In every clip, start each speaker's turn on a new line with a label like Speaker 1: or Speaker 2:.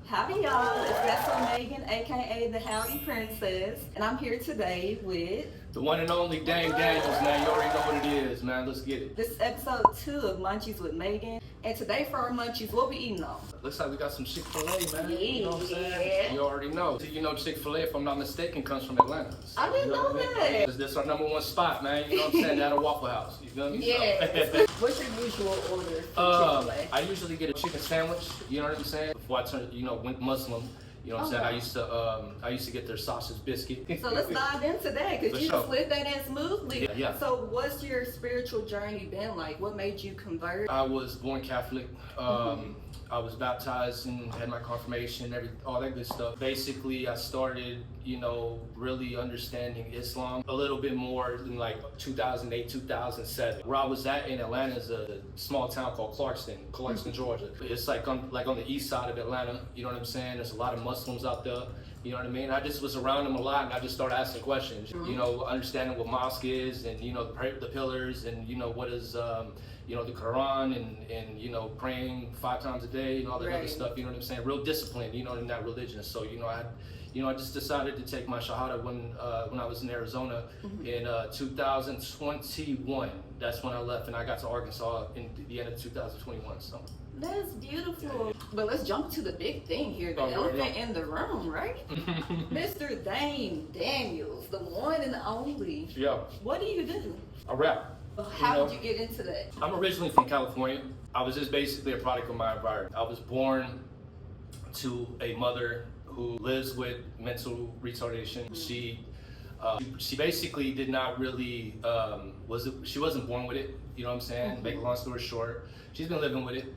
Speaker 1: Howdy y'all, it's Vessel Megan, aka the Howdy Princess, and I'm here today with
Speaker 2: the one and only Dame Daniels, man. You already know what it is, man. Let's get it.
Speaker 1: this is episode 2 of Munchies with Megan, and today for our munchies, what we eating on?
Speaker 2: Looks like we got some Chick-fil-A, man.
Speaker 1: Yeah.
Speaker 2: You know what I'm saying? You already know. You know Chick-fil-A, if I'm not mistaken, comes from Atlanta.
Speaker 1: I didn't know that.
Speaker 2: This is our number one spot, man. You know what I'm saying? At a Waffle House. You feel me?
Speaker 1: Yes. What's your usual order for Chick-fil-A?
Speaker 2: I usually get a chicken sandwich, you know what I'm saying? Before I went Muslim, you know what I'm saying? I used to get their sausage biscuit.
Speaker 1: So let's dive into that, because you
Speaker 2: sure.
Speaker 1: just slid that in smoothly.
Speaker 2: Yeah.
Speaker 1: So what's your spiritual journey been like? What made you convert?
Speaker 2: I was born Catholic. I was baptized and had my confirmation, all that good stuff. Basically, I started, really understanding Islam a little bit more in like 2008, 2007. Where I was at in Atlanta is a small town called Clarkston, Georgia. It's like on the east side of Atlanta, you know what I'm saying? There's a lot of Muslims out there. You know what I mean? I just was around them a lot, and I just started asking questions. Understanding what mosque is, and the pillars, and what is the Quran, and praying 5 times a day, and all that other stuff. You know what I'm saying? Real discipline, in that religion. So I just decided to take my shahada when I was in Arizona in 2021. That's when I left, and I got to Arkansas in the end of 2021. So.
Speaker 1: That's beautiful. But let's jump to the big thing here, the elephant in the room, right? Mr. Dame Daniels, the one and only.
Speaker 2: Yeah.
Speaker 1: What do you do?
Speaker 2: I rap.
Speaker 1: How did you get into that?
Speaker 2: I'm originally from California. I was just basically a product of my environment. I was born to a mother who lives with mental retardation. She basically did not really she wasn't born with it. You know what I'm saying? Make a long story short, she's been living with it.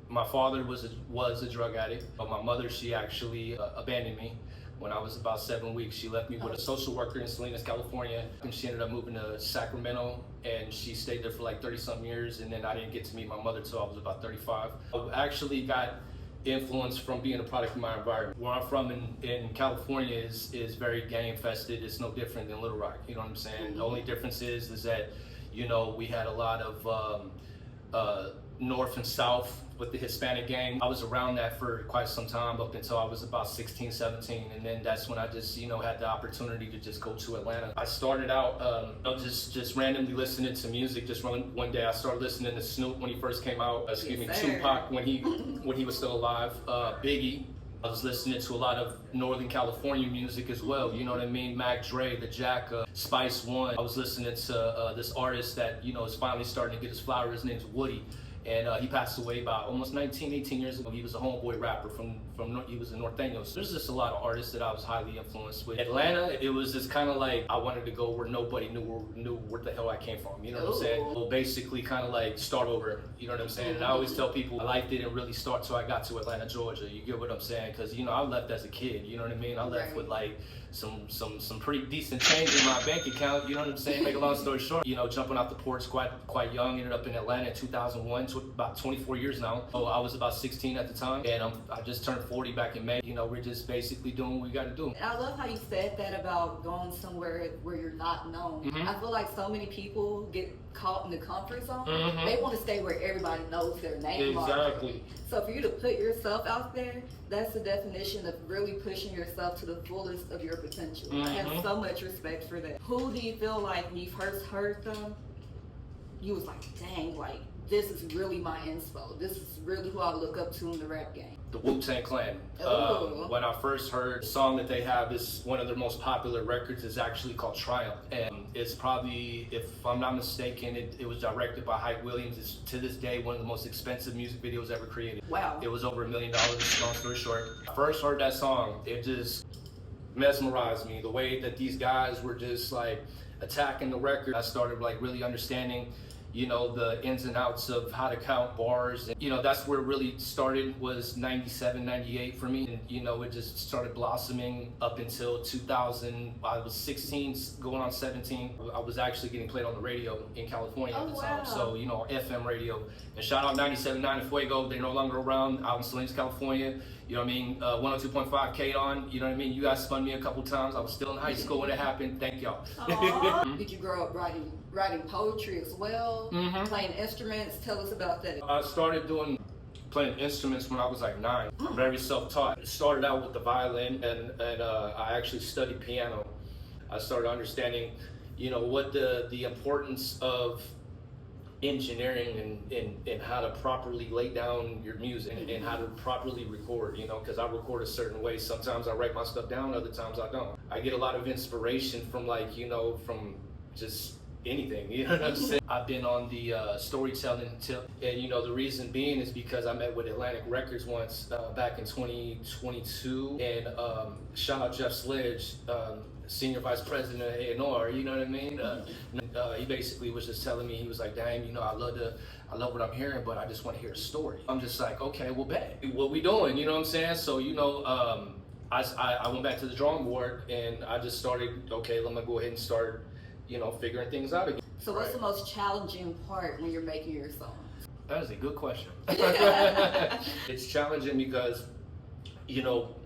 Speaker 2: My father was a drug addict, but my mother, she actually abandoned me when I was about 7 weeks. She left me with a social worker in Salinas, California, and she ended up moving to Sacramento, and she stayed there for like 30-something years, and then I didn't get to meet my mother till I was about 35. I actually got influence from being a product of my environment. Where I'm from in California is very gang infested. It's no different than Little Rock, you know what I'm saying? The only difference is that, we had a lot of north and south with the Hispanic gang. I was around that for quite some time, up until I was about 16, 17, and then that's when I just, had the opportunity to just go to Atlanta. I started out just randomly listening to music. Just one day I started listening to Snoop when he first came out, Tupac when he was still alive, Biggie. I was listening to a lot of Northern California music as well, you know what I mean? Mac Dre, The Jack, Spice One. I was listening to this artist that, is finally starting to get his flowers. His name's Woody. And he passed away about almost 19, 18 years ago. He was a homeboy rapper he was a Norteño. So there's just a lot of artists that I was highly influenced with. Atlanta, it was just kind of like I wanted to go where nobody knew where the hell I came from. You know what I'm saying? Well, basically kind of like start over. You know what I'm saying? And I always tell people my life didn't really start till I got to Atlanta, Georgia. You get what I'm saying? Because I left as a kid. You know what I mean? I left with like some pretty decent change in my bank account. You know what I'm saying? Make a long story short, jumping off the porch quite young. Ended up in Atlanta in 2001. About 24 years now. So I was about 16 at the time, and I just turned 40 back in May. We're just basically doing what we got to do.
Speaker 1: And I love how you said that about going somewhere where you're not known. I feel like so many people get caught in the comfort zone. They want to stay where everybody knows their name.
Speaker 2: Exactly.
Speaker 1: So for you to put yourself out there, that's the definition of really pushing yourself to the fullest of your potential. I have so much respect for that. Who do you feel like when you first heard them, you was like, dang, like, this is really my inspo. This is really who I look up to in the rap game.
Speaker 2: The Wu-Tang Clan. When I first heard the song that they have, is one of their most popular records, is actually called Triumph. And it's probably, if I'm not mistaken, it was directed by Hype Williams. It's to this day one of the most expensive music videos ever created.
Speaker 1: Wow.
Speaker 2: It was over $1 million, long story short. I first heard that song, it just mesmerized me. The way that these guys were just like attacking the record, I started like really understanding the ins and outs of how to count bars. And, that's where it really started, was 97, 98 for me. And, it just started blossoming up until 2000. I was 16, going on 17. I was actually getting played on the radio in California at the time. So, FM radio. And shout out 97.9 in Fuego. They're no longer around, out in Salinas, California. You know what I mean? 102.5 K on. You know what I mean? You guys spun me a couple times. I was still in high school when it happened. Thank y'all.
Speaker 1: Did you grow up writing poetry as well? Playing instruments? Tell us about that.
Speaker 2: I started doing playing instruments when I was like 9. I'm very self-taught. It started out with the violin, and I actually studied piano. I started understanding, you know, what the importance of engineering and how to properly lay down your music and how to properly record, you know, because I record a certain way. Sometimes I write my stuff down, other times I don't. I get a lot of inspiration from, like, you know, from just anything, you know what I'm saying? I've been on the storytelling tip, and you know, the reason being is because I met with Atlantic Records once back in 2022, and shout out Jeff Sledge, Senior Vice President of A&R, you know what I mean? He basically was just telling me, he was like, "Dang, you know, I love what I'm hearing, but I just want to hear a story." I'm just like, okay, well, bet, what we doing, you know what I'm saying? So, you know, I went back to the drawing board, and I just started, okay, let me go ahead and start, you know, figuring things out again.
Speaker 1: So what's the most challenging part when you're making your songs?
Speaker 2: That is a good question. It's challenging because, you know,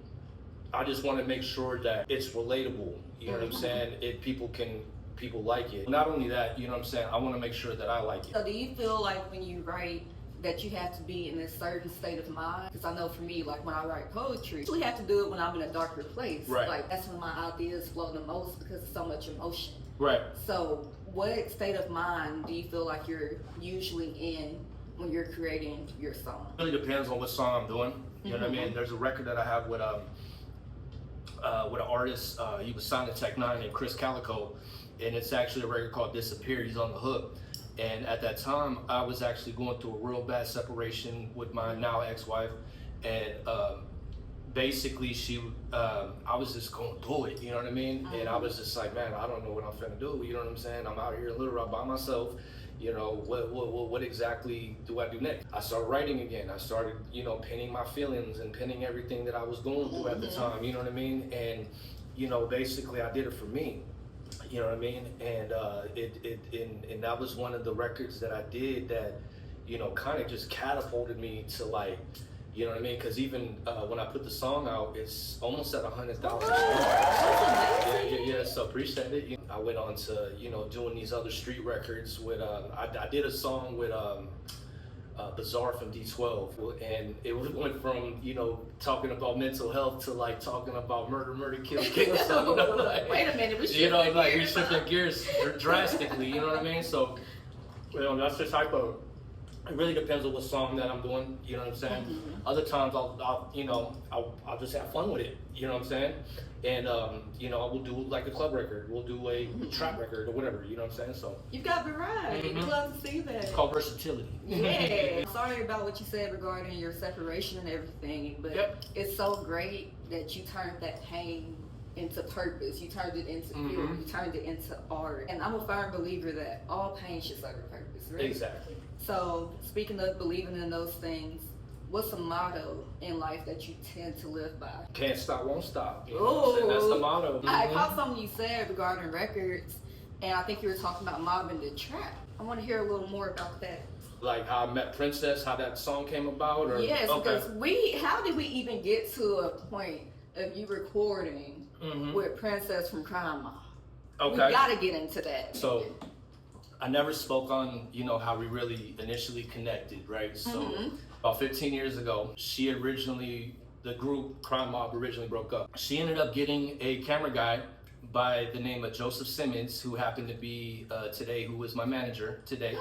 Speaker 2: I just want to make sure that it's relatable. You know what I'm saying? People like it. Not only that, you know what I'm saying? I want to make sure that I like it.
Speaker 1: So do you feel like when you write that you have to be in a certain state of mind? Because I know for me, like when I write poetry, I usually have to do it when I'm in a darker place.
Speaker 2: Right.
Speaker 1: Like that's when my ideas flow the most because of so much emotion.
Speaker 2: Right.
Speaker 1: So what state of mind do you feel like you're usually in when you're creating your song?
Speaker 2: It really depends on what song I'm doing. You know what I mean? There's a record that I have with an artist. He was signed to Tech Nine named Chris Calico, and it's actually a record called Disappear. He's on the hook. And at that time, I was actually going through a real bad separation with my now ex-wife, and basically I was just going through it, you know what I mean? And I was just like, man, I don't know what I'm finna do, you know what I'm saying? I'm out here in Little Rock by myself, you know, what exactly do I do next? I started writing again. I started, you know, penning my feelings and penning everything that I was going through at the time, you know what I mean? And, you know, basically I did it for me, you know what I mean? And and that was one of the records that I did that, you know, kind of just catapulted me to, like, you know what I mean? Because even when I put the song out, it's almost at 100,000 streams. Yeah. So appreciate it. I went on to, you know, doing these other street records with. I did a song with Bizarre from D12, and it went from, you know, talking about mental health to like talking about murder, kill. So, you know, like,
Speaker 1: wait a minute, we
Speaker 2: shifting gears drastically. You know what I mean? So, you know, that's the type of. It really depends on what song that I'm doing, you know what I'm saying? Other times I'll just have fun with it, you know what I'm saying? And you know, we'll do like a club record, we'll do a trap record or whatever, you know what I'm saying? So
Speaker 1: you've got variety. We love to see that.
Speaker 2: It's called versatility.
Speaker 1: Yeah. Sorry about what you said regarding your separation and everything, but it's so great that you turned that pain into purpose. You turned it into fear. You turned it into art. And I'm a firm believer that all pain should serve a purpose, right?
Speaker 2: Exactly.
Speaker 1: So, speaking of believing in those things, what's a motto in life that you tend to live by?
Speaker 2: Can't stop, won't stop. You know what I'm saying? That's the motto.
Speaker 1: I caught something you said regarding records, and I think you were talking about mobbing the trap. I want to hear a little more about that.
Speaker 2: Like how I met Princess, how that song came about? Or?
Speaker 1: Yes, because how did we even get to a point of you recording with Princess from Crime Mob? Okay. We gotta get into that.
Speaker 2: So, I never spoke on, you know, how we really initially connected, right? So about 15 years ago, the group Crime Mob originally broke up. She ended up getting a camera guy by the name of Joseph Simmons, who happened to be today, who was my manager today.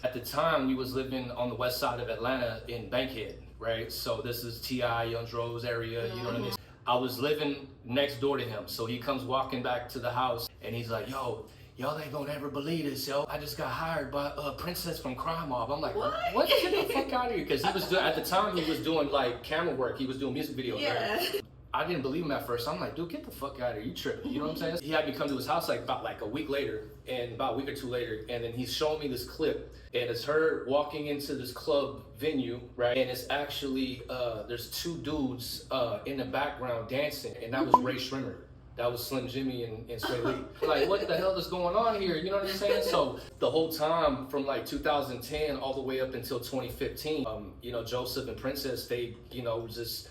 Speaker 2: At the time, we was living on the west side of Atlanta in Bankhead, right? So this is T.I., Young Dro's area, you know what I mean? I was living next door to him. So he comes walking back to the house and he's like, yo, y'all ain't gonna ever believe this, yo. I just got hired by Princess from Crime Mob. I'm like, what? Get the fuck out of here. Because he was at the time he was doing like camera work. He was doing music videos, right? I didn't believe him at first. I'm like, dude, get the fuck out of here. You tripping. You know what I'm saying? He had me come to his house about a week later, and about a week or two later, and then he's showing me this clip, and it's her walking into this club venue, right? And it's actually, there's two dudes in the background dancing, and that was Ray Shrimmer. That was Slim Jimmy and Sway Lee. Like, what the hell is going on here? You know what I'm saying? So the whole time from like 2010 all the way up until 2015, you know, Joseph and Princess, they, you know, just,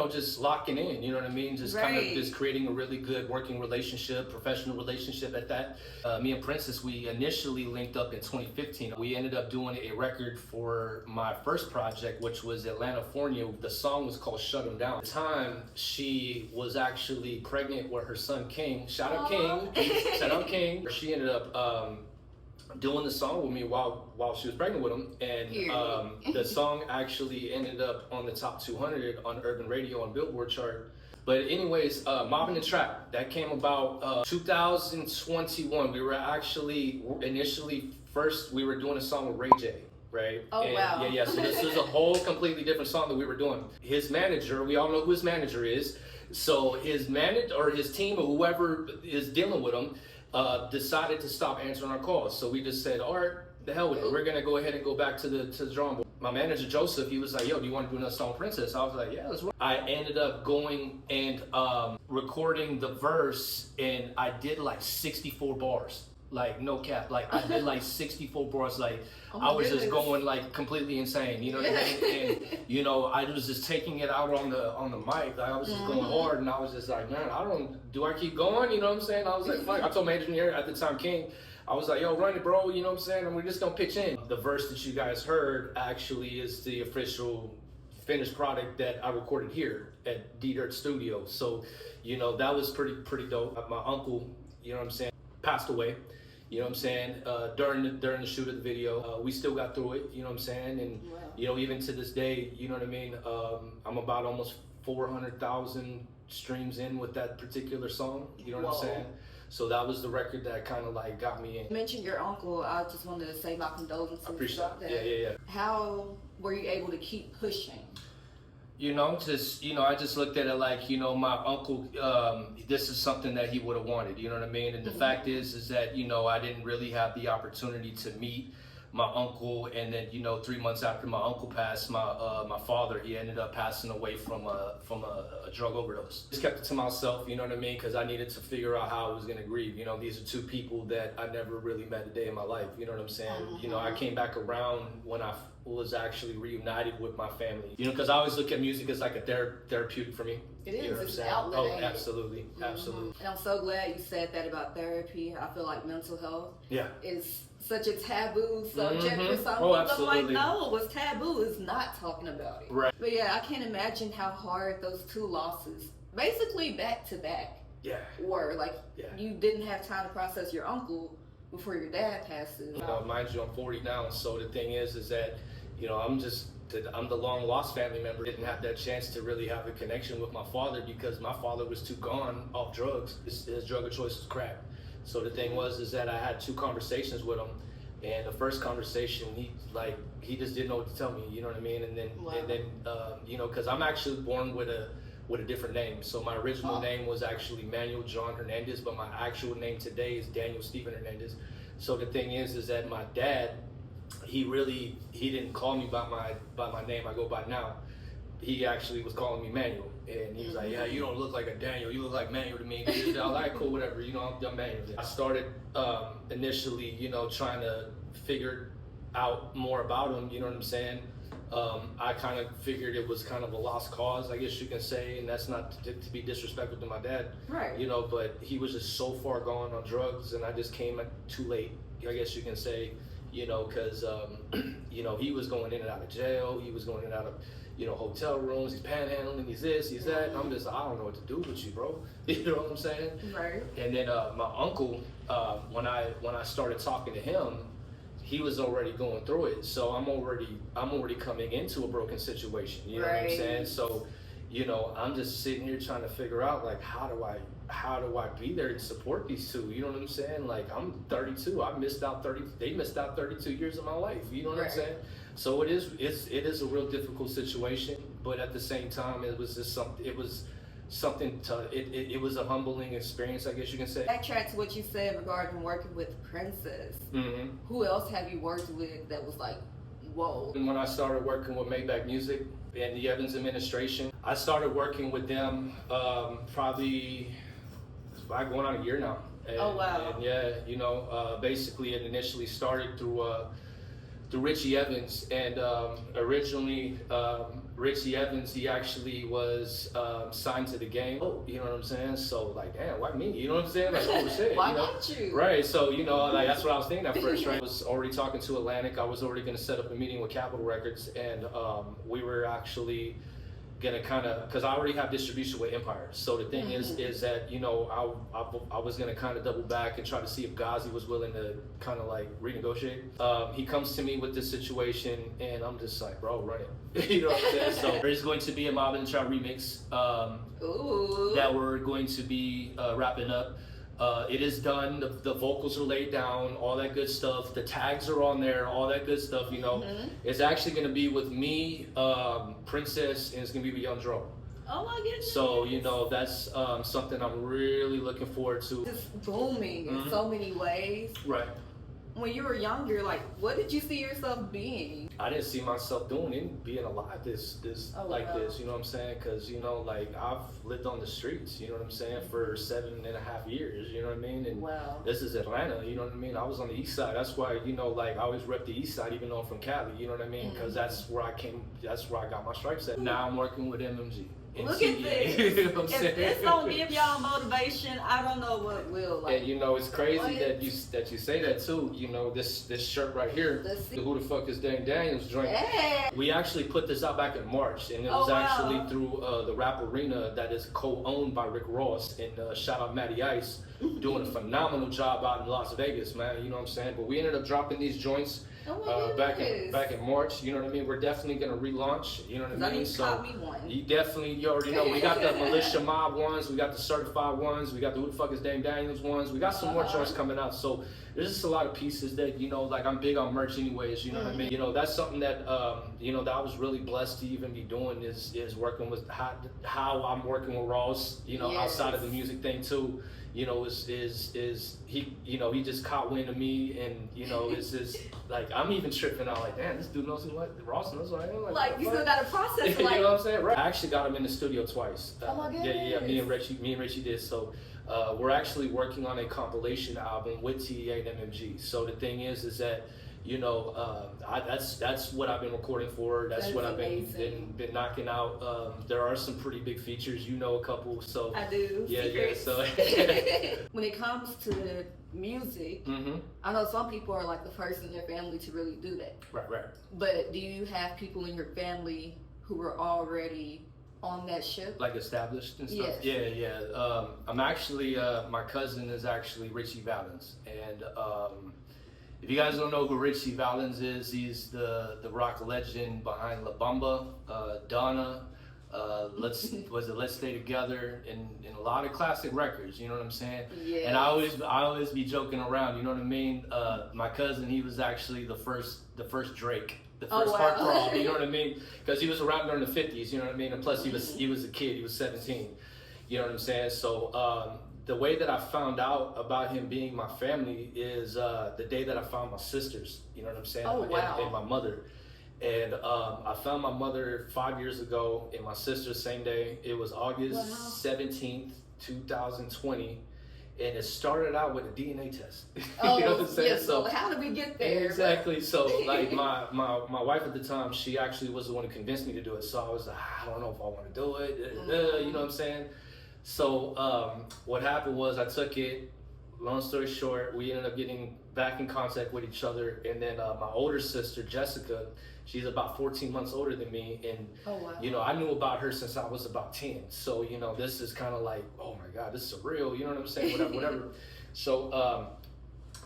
Speaker 2: just locking in, you know what I mean? Just kind of just creating a really good working relationship, professional relationship at that. Me and Princess, we initially linked up in 2015. We ended up doing a record for my first project, which was Atlanta, California. The song was called Shut 'Em Down. At the time, she was actually pregnant with her son, King. Shout out King. Shout out King. She ended up doing the song with me while she was pregnant with him, and the song actually ended up on the top 200 on Urban Radio on Billboard chart. But anyways, Mobbing the Trap, that came about 2021. We were actually first we were doing a song with Ray J, right?
Speaker 1: Oh, and, wow.
Speaker 2: Yeah. So this is a whole completely different song that we were doing. His manager, we all know who his manager is. So his manager or his team or whoever is dealing with him decided to stop answering our calls. So we just said, all right, the hell with it. We're gonna go ahead and go back to the drawing board. My manager Joseph, he was like, yo, do you want to do another song, Princess? I was like, yeah, let's roll. I ended up going and recording the verse, and I did like 64 bars. Like, no cap. Like, I did like 64 bars. Like, I was just going like completely insane. You know what I mean? And I was just taking it out on the mic. Like, I was just going hard, and I was just like, man, do I keep going? You know what I'm saying? I was like, fuck. I told my engineer at the time, King, I was like, yo, run it, bro. You know what I'm saying? And we're just gonna pitch in. The verse that you guys heard actually is the official finished product that I recorded here at D-Dirt Studio. So, that was pretty dope. My uncle, you know what I'm saying, passed away. You know what I'm saying? During the shoot of the video, we still got through it. You know what I'm saying? And even to this day, you know what I mean? I'm about almost 400,000 streams in with that particular song. You know what I'm saying? So that was the record that kind of like got me in.
Speaker 1: You mentioned your uncle. I just wanted to say my condolences.
Speaker 2: I appreciate
Speaker 1: about that.
Speaker 2: Yeah.
Speaker 1: How were you able to keep pushing?
Speaker 2: I just looked at it like, my uncle, this is something that he would have wanted, you know what I mean? And the fact is that, I didn't really have the opportunity to meet my uncle. And then, 3 months after my uncle passed, my father, he ended up passing away from a drug overdose. Just kept it to myself, you know what I mean? Because I needed to figure out how I was going to grieve. These are two people that I never really met a day in my life, you know what I'm saying? I came back around when I was actually reunited with my family, because I always look at music as like a therapeutic for me.
Speaker 1: It is.
Speaker 2: You know
Speaker 1: it's an outlet.
Speaker 2: Oh, absolutely. Absolutely.
Speaker 1: And I'm so glad you said that about therapy. I feel like mental health is such a taboo subject for some people. I'm like, no, what's taboo is not talking about it.
Speaker 2: Right.
Speaker 1: But yeah, I can't imagine how hard those two losses, basically back to back, were. Like, you didn't have time to process your uncle before your dad passes.
Speaker 2: Mind you, I'm 40 now, so the thing is that, I'm the long lost family member. Didn't have that chance to really have a connection with my father because my father was too gone off drugs. His drug of choice was crack. So the thing is that I had 2 conversations with him, and the first conversation, he just didn't know what to tell me. You know what I mean? And then because I'm actually born with a different name. So my original name was actually Manuel John Hernandez, but my actual name today is Daniel Stephen Hernandez. So the thing is that my dad, he didn't call me by my name I go by now. He actually was calling me Manuel, and he was like, yeah, you don't look like a Daniel, you look like Manuel to me. I was like, cool, whatever, I'm Manuel. I started initially, trying to figure out more about him, you know what I'm saying? I kind of figured it was kind of a lost cause, I guess you can say, and that's not to be disrespectful to my dad,
Speaker 1: right?
Speaker 2: But he was just so far gone on drugs, and I just came too late, I guess you can say, because he was going in and out of jail, he was going in and out of hotel rooms, he's panhandling, he's this, he's that, and I'm just, I don't know what to do with you, bro. You know what I'm saying?
Speaker 1: Right.
Speaker 2: And then my uncle, when I started talking to him, he was already going through it. So I'm already coming into a broken situation. You know what I'm saying? So, I'm just sitting here trying to figure out, like, how do I be there to support these two? You know what I'm saying? Like, I'm 32. They missed out 32 years of my life. You know what I'm saying? So it is a real difficult situation, but at the same time, it was just something. It was a humbling experience, I guess you can say.
Speaker 1: Backtrack to what you said regarding working with Princess. Who else have you worked with that was like, whoa?
Speaker 2: And when I started working with Maybach Music and the Evans administration, I started working with them probably going on a year now. And,
Speaker 1: oh wow!
Speaker 2: And basically it initially started through Richie Evans, and originally Richie Evans, he actually was signed to the game. Oh, you know what I'm saying? So like, damn, why me? You know what I'm saying? Like, oh shit.
Speaker 1: Why
Speaker 2: you know?
Speaker 1: not you?
Speaker 2: Right. So you know, like that's what I was thinking at first. Right. I was already talking to Atlantic. I was already going to set up a meeting with Capitol Records, and we were actually gonna kind of, because I already have distribution with Empire. So the thing is that, you know, I was gonna kind of double back and try to see if Ghazi was willing to kind of like renegotiate. He comes to me with this situation, and I'm just like, bro, run it. You know what I'm saying? So there's going to be a Mob and the Trap remix that we're going to be wrapping up. It is done. The vocals are laid down, all that good stuff. The tags are on there, all that good stuff. You know, it's actually gonna be with me, Princess, and it's gonna be with Young Dro.
Speaker 1: Oh my goodness.
Speaker 2: So you know, that's something I'm really looking forward to.
Speaker 1: It's booming in so many ways.
Speaker 2: Right.
Speaker 1: When you were younger, like, what did you see yourself being?
Speaker 2: I didn't see myself being alive this this, you know what I'm saying? Because, you know, like, I've lived on the streets, you know what I'm saying, for 7.5 years, you know what I mean? And this is Atlanta, you know what I mean? I was on the east side. That's why, you know, like, I always rep the east side, even though I'm from Cali, you know what I mean? Because that's where I got my stripes at. Now I'm working with MMG.
Speaker 1: Look at this.
Speaker 2: You know what I'm saying?
Speaker 1: If this don't give y'all motivation, I don't know what will. Like,
Speaker 2: and you know, it's crazy that you say that too. You know, this shirt right here, the Who the Fuck is Dang Daniels joint.
Speaker 1: Yeah.
Speaker 2: We actually put this out back in March, and it was actually through the Rap Arena that is co-owned by Rick Ross, and shout out Matty Ice, doing a phenomenal job out in Las Vegas, man. You know what I'm saying? But we ended up dropping these joints back in March. You know what I mean? We're definitely gonna relaunch. You know what I mean? So you already know. We got the Militia Mob ones, we got the Certified ones, we got the Who the Fuck is Dame Daniels ones. We got some more joints coming out. So there's just a lot of pieces that, you know, like, I'm big on merch anyways. You know what I mean? You know, that's something that you know, that I was really blessed to even be doing is working with how I'm working with Ross. You know, outside of the music thing too. You know, is he, you know, he just caught wind of me, and, you know, it's just like, I'm even tripping out, like, damn, this dude knows what Ross knows what I am.
Speaker 1: Like you still got a process.
Speaker 2: You know what I'm saying? Right. I actually got him in the studio twice.
Speaker 1: Oh my goodness.
Speaker 2: Yeah, me and Richie did. So we're actually working on a compilation album with TDA and MMG. So the thing is that, you know, that's what I've been recording for. That's what I've been knocking out. There are some pretty big features, you know, a couple. So
Speaker 1: I do.
Speaker 2: Yeah. So
Speaker 1: when it comes to music, I know some people are like the first in their family to really do that.
Speaker 2: Right.
Speaker 1: But do you have people in your family who are already on that ship? Like
Speaker 2: established and stuff? Yes. Yeah. I'm actually, my cousin is actually Richie Valens, and if you guys don't know who Richie Valens is, he's the rock legend behind La Bamba, Donna, Let's Stay Together, and a lot of classic records, you know what I'm saying? Yeah. And I always be joking around, you know what I mean? My cousin, he was actually the first Drake, the first heartthrob, you know what I mean? Because he was around during the 50s, you know what I mean? And plus he was a kid, he was 17, you know what I'm saying? So the way that I found out about him being my family is the day that I found my sisters, you know what I'm saying? And my mother. And I found my mother 5 years ago, and my sister same day. It was August 17th, 2020. And it started out with a DNA test. You know what I'm saying?
Speaker 1: Yes, so how did we get there?
Speaker 2: Exactly. So like my wife at the time, she actually was the one who convinced me to do it. So I was like, I don't know if I want to do it. You know what I'm saying? So what happened was I took it. Long story short, we ended up getting back in contact with each other, and then my older sister Jessica, she's about 14 months older than me, and you know, I knew about her since I was about 10. So you know, this is kind of like, oh my God, this is surreal. You know what I'm saying? Whatever. So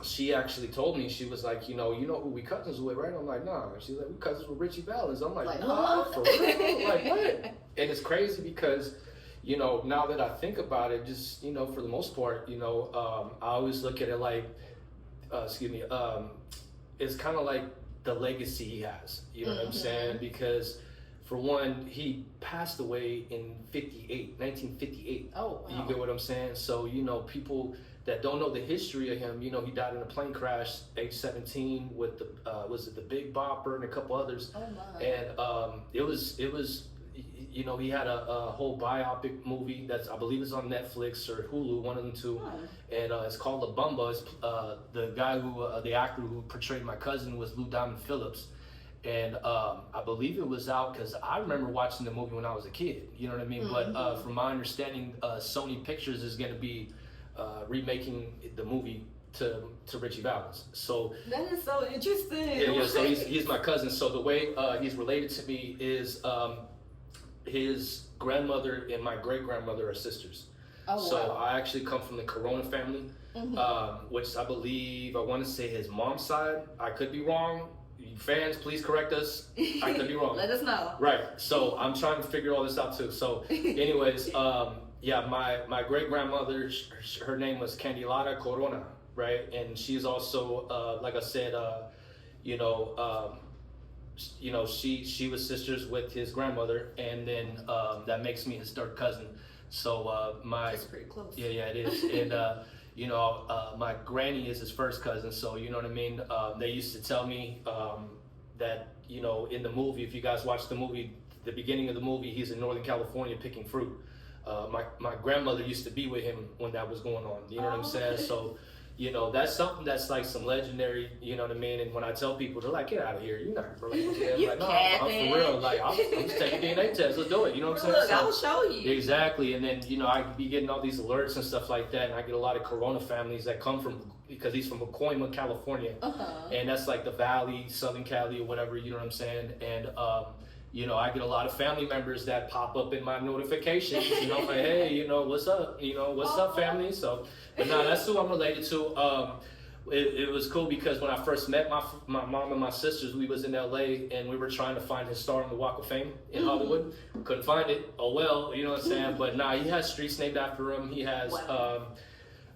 Speaker 2: she actually told me, she was like, you know who we cousins with, right? I'm like, nah. She's like, we cousins with Richie Valens. I'm like, nah, for real? Like what? And it's crazy because, you know, now that I think about it, just, you know, for the most part, you know, I always look at it like, it's kind of like the legacy he has, you know what I'm saying? Because for one, he passed away in 1958. Oh, wow. You get what I'm saying? So, you know, people that don't know the history of him, you know, he died in a plane crash, age 17, with the, was it the Big Bopper and a couple others? Oh my. And it was, you know, he had a whole biopic movie that's, I believe, is on Netflix or Hulu, one of them two. And it's called La Bamba. It's, the guy who, the actor who portrayed my cousin was Lou Diamond Phillips. And I believe it was out because I remember watching the movie when I was a kid. You know what I mean? But from my understanding, Sony Pictures is going to be remaking the movie to Richie Valens. So
Speaker 1: that is so interesting.
Speaker 2: Yeah. So he's my cousin. So the way he's related to me is his grandmother and my great grandmother are sisters.
Speaker 1: Oh,
Speaker 2: so
Speaker 1: wow.
Speaker 2: I actually come from the Corona family, which I believe, I want to say his mom's side. I could be wrong. You fans, please correct us. I could be wrong.
Speaker 1: Let us know.
Speaker 2: Right. So I'm trying to figure all this out too. So anyways, yeah, my great grandmother, her name was Candilada Corona, right? And she's also, like I said, she was sisters with his grandmother, and then that makes me his third cousin. So
Speaker 1: That's pretty close.
Speaker 2: Yeah, it is. And my granny is his first cousin. So you know what I mean. They used to tell me that in the movie, if you guys watch the movie, the beginning of the movie, he's in Northern California picking fruit. My grandmother used to be with him when that was going on. You know what I'm saying? So. That's something that's like some legendary, you know what I mean? And when I tell people, they're like, get out of here. You're not related to him.
Speaker 1: You
Speaker 2: like, no, I'm for real. Like, I'm just taking DNA test. Let's do it. You know what I'm saying?
Speaker 1: Look, I will show you.
Speaker 2: Exactly. And then, I be getting all these alerts and stuff like that. And I get a lot of Corona families that come from, because he's from Pacoima, California. And that's like the Valley, Southern Cali or whatever, you know what I'm saying? And, I get a lot of family members that pop up in my notifications, like, hey, what's up? What's up, family? So, but no, that's who I'm related to. It was cool because when I first met my mom and my sisters, we was in LA and we were trying to find his star on the Walk of Fame in Hollywood. Couldn't find it. Oh well, you know what I'm saying? But nah, he has streets named after him. He has a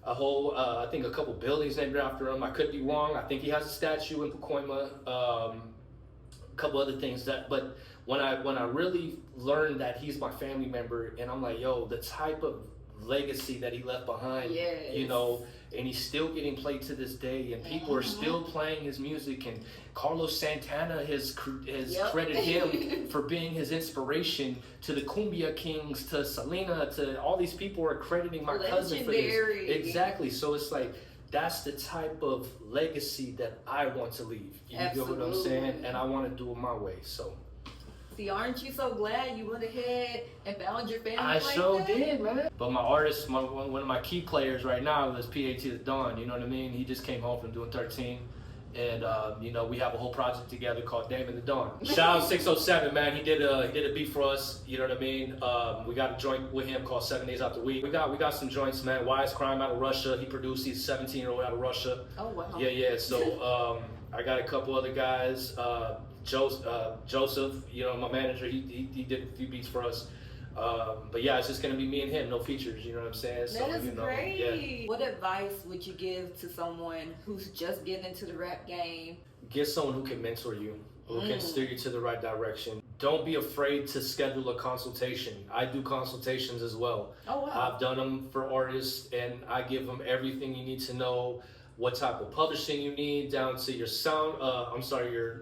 Speaker 2: whole, I think a couple buildings named after him. I could be wrong. I think he has a statue in Pacoima. A couple other things but when I really learned that he's my family member, and I'm like, yo, the type of legacy that he left behind, and he's still getting played to this day, and people are still playing his music, and Carlos Santana has credited him for being his inspiration to the Cumbia Kings, to Selena, to all these people are crediting my cousin for this. Exactly. So it's like, that's the type of legacy that I want to leave. You know what I'm saying? And I want to do it my way. So.
Speaker 1: See, aren't you so glad you went ahead and found your family?
Speaker 2: I sure did, man. But my artist, one of my key players right now is PAT the Don. You know what I mean? He just came home from doing 13. And we have a whole project together called Damon the Dawn. Shout out 607, man. He did a beat for us. You know what I mean? We got a joint with him called 7 Days After Week. We got some joints, man. Wise Crime out of Russia. He produced. He's a 17-year-old out of Russia.
Speaker 1: Oh wow.
Speaker 2: Yeah. So I got a couple other guys. Joseph, my manager. He did a few beats for us. But yeah, it's just gonna be me and him, no features. You know what I'm saying?
Speaker 1: That is great.
Speaker 2: Yeah.
Speaker 1: What advice would you give to someone who's just getting into the rap game?
Speaker 2: Get someone who can mentor you, who can steer you to the right direction. Don't be afraid to schedule a consultation. I do consultations as well.
Speaker 1: Oh wow.
Speaker 2: I've done them for artists, and I give them everything you need to know. What type of publishing you need, down to your sound.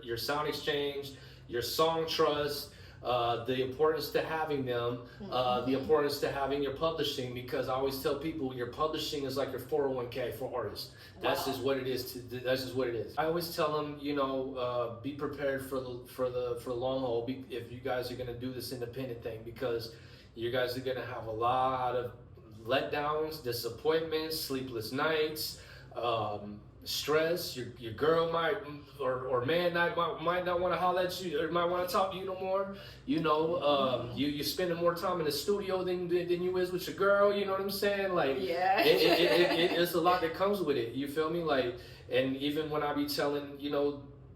Speaker 2: Your sound exchange, your song trust. The importance to having them, the importance to having your publishing, because I always tell people your publishing is like your 401k for artists. That's just what it is. That's just what it is. I always tell them, be prepared for the long haul. If you guys are gonna do this independent thing, because you guys are gonna have a lot of letdowns, disappointments, sleepless nights. Stress. Your girl might or man might not want to holler at you, or might want to talk to you no more. You're spending more time in the studio than you is with your girl. You know what I'm saying? Like, it's a lot that comes with it. You feel me? Like, and even when I be telling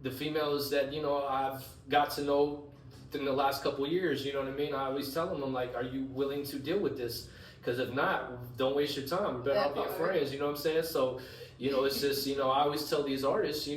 Speaker 2: the females that I've got to know in the last couple of years, you know what I mean? I always tell them, I'm like, are you willing to deal with this? Because if not, don't waste your time. We better all be friends. You know what I'm saying? So. It's just, I always tell these artists,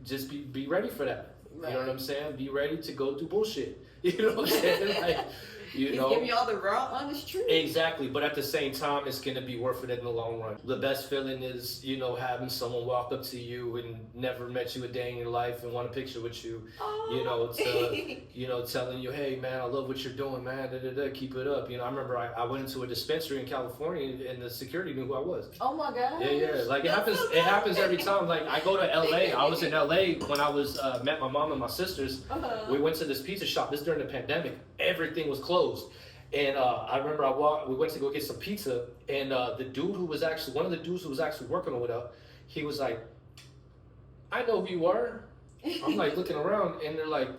Speaker 2: just be ready for that. Right. You know what I'm saying? Be ready to go do bullshit. You know what I'm saying? You
Speaker 1: He's
Speaker 2: know,
Speaker 1: giving you all the raw, honest truth.
Speaker 2: exactly. But at the same time, it's gonna be worth it in the long run. The best feeling is, you know, having someone walk up to you and never met you a day in your life and want a picture with you. You know, to you know, telling you, hey man, I love what you're doing, man. Da, da, da, keep it up. You know, I remember I went into a dispensary in California and the security knew who I was.
Speaker 1: Oh my God.
Speaker 2: Yeah. Like it happens.
Speaker 1: So
Speaker 2: It happens every time. Like I go to LA. I was in LA when I was met my mom and my sisters. We went to this pizza shop. This during the pandemic. Everything was closed. And I remember we went to go get some pizza, and the dude who was actually, one of the dudes who was actually working with us, he was like, I know who you are. I'm like looking around, and they're like,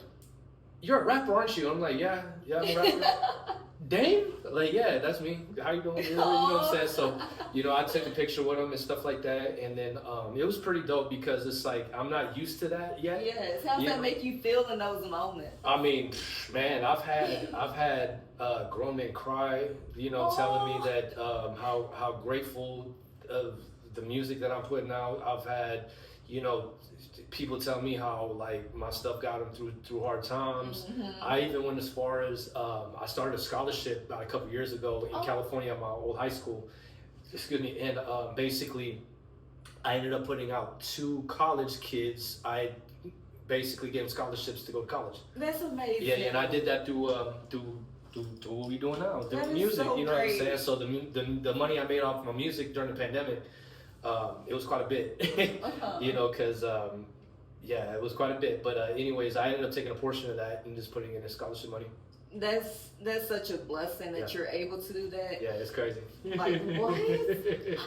Speaker 2: you're a rapper, aren't you? I'm like, yeah, I'm a rapper. Dame? Like, yeah, that's me. How you doing? You know what I'm saying? So, you know, I took a picture with him and stuff like that, and then it was pretty dope because it's like, I'm not used to that yet.
Speaker 1: Yes, how does that make you feel in those moments?
Speaker 2: I mean, man, I've had grown men cry, you know, telling me that how grateful of the music that I'm putting out. I've had, you know, people tell me how like my stuff got them through hard times. I even went as far as I started a scholarship about a couple years ago in California at my old high school. Excuse me, and basically I ended up putting out 2 college kids. I basically gave them scholarships to go to college.
Speaker 1: That's amazing.
Speaker 2: Yeah, and I did that through what we doing now, through music.
Speaker 1: So
Speaker 2: you know
Speaker 1: great.
Speaker 2: what I'm saying? So the money I made off my music during the pandemic, it was quite a bit. You know, because yeah, it was quite a bit. But anyways, I ended up taking a portion of that and just putting it in scholarship money.
Speaker 1: That's such a blessing that you're able to do that.
Speaker 2: Yeah, it's crazy.
Speaker 1: Like, what?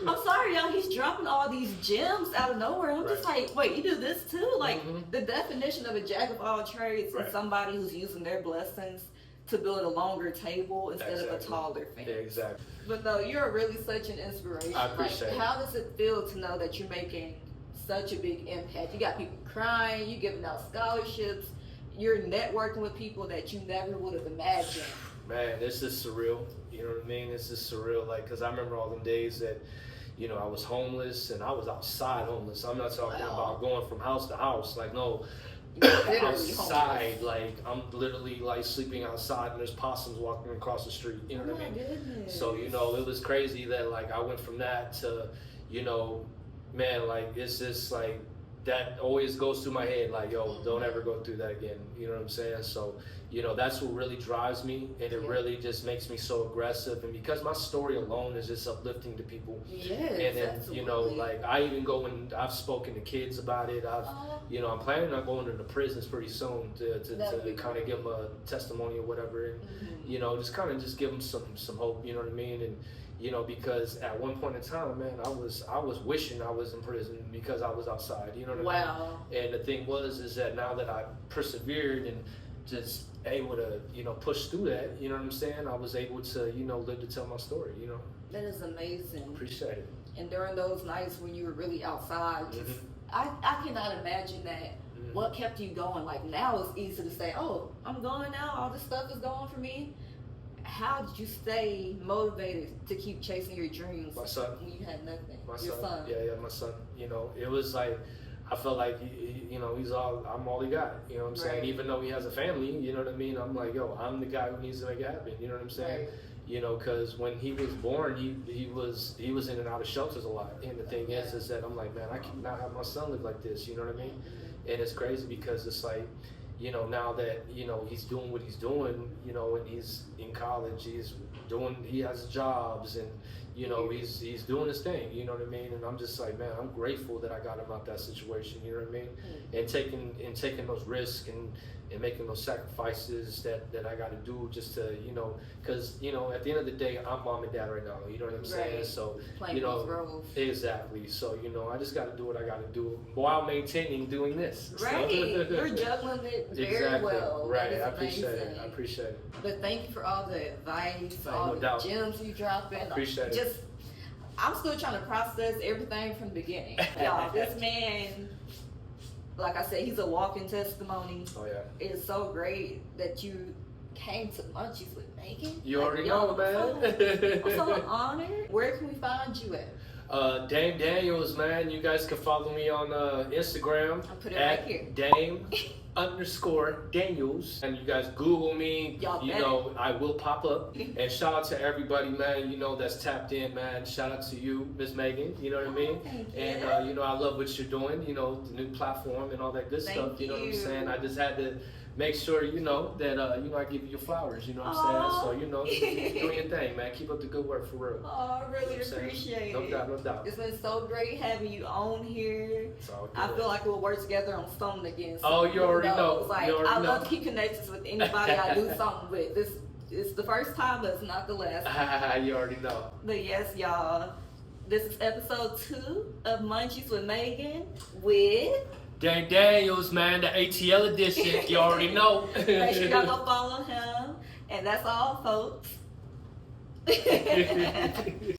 Speaker 1: I'm sorry, y'all. He's dropping all these gems out of nowhere. I'm just like, wait, you do this too? Like, the definition of a jack of all trades is somebody who's using their blessings to build a longer table instead of a taller fence.
Speaker 2: Yeah, exactly.
Speaker 1: But no, you're really such an inspiration.
Speaker 2: I appreciate it.
Speaker 1: How does it feel to know that you're making such a big impact? You got people crying, you're giving out scholarships, you're networking with people that you never would have imagined.
Speaker 2: Man, this is surreal. You know what I mean? This is surreal. Like, because I remember all them days that, you know, I was homeless and I was outside homeless. I'm not talking about going from house to house. Like, no, outside. Like, I'm literally like sleeping outside and there's possums walking across the street. You know what I mean?
Speaker 1: Goodness.
Speaker 2: So, you know, it was crazy that like I went from that to, you know, man, like it's just like, that always goes through my head, like, yo, don't ever go through that again. You know what I'm saying? So, you know, that's what really drives me, and it really just makes me so aggressive. And because my story alone is just uplifting to people.
Speaker 1: Yes,
Speaker 2: and then,
Speaker 1: absolutely.
Speaker 2: you know, like I even go and I've spoken to kids about it. You know, I'm planning on going into prisons pretty soon to kind of give them a testimony or whatever, and you know, just kind of just give them some hope. You know what I mean? And you know, because at one point in time, man, I was wishing I was in prison because I was outside. You know what I mean? And the thing is that now that I persevered and just able to, you know, push through that, you know what I'm saying? I was able to, you know, live to tell my story. You know.
Speaker 1: That is amazing.
Speaker 2: Appreciate it.
Speaker 1: And during those nights when you were really outside, I cannot imagine that. What kept you going? Like now it's easy to say, oh, I'm going now. All this stuff is going for me. How did you stay motivated to keep chasing your dreams?
Speaker 2: My son.
Speaker 1: When you had nothing.
Speaker 2: My
Speaker 1: Your son.
Speaker 2: Yeah, my son. You know, it was like, I felt like, you know, I'm all he got. You know what I'm saying? Even though he has a family, you know what I mean? I'm like, yo, I'm the guy who needs to make it happen. You know what I'm saying?
Speaker 1: Right.
Speaker 2: You know, because when he was born, he was in and out of shelters a lot. And the thing is that I'm like, man, I cannot have my son live like this. You know what I mean? And it's crazy because it's like, you know, now that, you know, he's doing what he's doing, you know, and he's in college, he has jobs and, you know, he's doing his thing, you know what I mean? And I'm just like, man, I'm grateful that I got him out that situation, you know what I mean? And taking those risks and making those sacrifices that I got to do just to, you know, because, you know, at the end of the day, I'm mom and dad right now, you know what I'm saying? So, you know,
Speaker 1: roles.
Speaker 2: Exactly. So, you know, I just got to do what I got to do while maintaining doing this.
Speaker 1: Right.
Speaker 2: So.
Speaker 1: You're juggling it very well.
Speaker 2: Right.
Speaker 1: I
Speaker 2: appreciate it. I appreciate it.
Speaker 1: But thank you for all the advice, all the
Speaker 2: doubt.
Speaker 1: gems you drop in.
Speaker 2: Appreciate it.
Speaker 1: I'm still trying to process everything from the beginning. Y'all, this man, like I said, he's a walking testimony.
Speaker 2: Oh yeah.
Speaker 1: It's so great that you came to Munchies with Megan.
Speaker 2: You already know, man.
Speaker 1: I'm so honored. Where can we find you at?
Speaker 2: Dame Daniels, man. You guys can follow me on Instagram
Speaker 1: I'll put it
Speaker 2: at
Speaker 1: right here.
Speaker 2: Dame_Daniels. And you guys Google me.
Speaker 1: Y'all
Speaker 2: You
Speaker 1: bet.
Speaker 2: know, I will pop up. And shout out to everybody, man, you know, that's tapped in, man. Shout out to you, Miss Megan. You know what I mean?
Speaker 1: Thank you.
Speaker 2: And, you know, I love what you're doing, you know, the new platform and all that good
Speaker 1: Thank
Speaker 2: stuff. You know what I'm
Speaker 1: you.
Speaker 2: saying? I just had to make sure, you know, that, you know, I give you your flowers. You know what I'm
Speaker 1: Aw.
Speaker 2: saying? So, you know, keep doing your thing, man. Keep up the good work for real.
Speaker 1: Oh, I really
Speaker 2: You know what I'm saying?
Speaker 1: appreciate
Speaker 2: No
Speaker 1: it.
Speaker 2: doubt, no doubt.
Speaker 1: It's been so great having you on here.
Speaker 2: It's all good.
Speaker 1: I feel like we'll work together on something again.
Speaker 2: Oh, you
Speaker 1: who
Speaker 2: already
Speaker 1: knows?
Speaker 2: know.
Speaker 1: Like,
Speaker 2: You already
Speaker 1: I love
Speaker 2: know.
Speaker 1: to keep connections with anybody I do something with. This it's the first time, but it's not the last time.
Speaker 2: You already know.
Speaker 1: But yes, y'all, this is episode 2 of Munchies with Megan with.
Speaker 2: Dame Daniels, man, the ATL edition. You already know.
Speaker 1: Make sure y'all go follow him. And that's all, folks.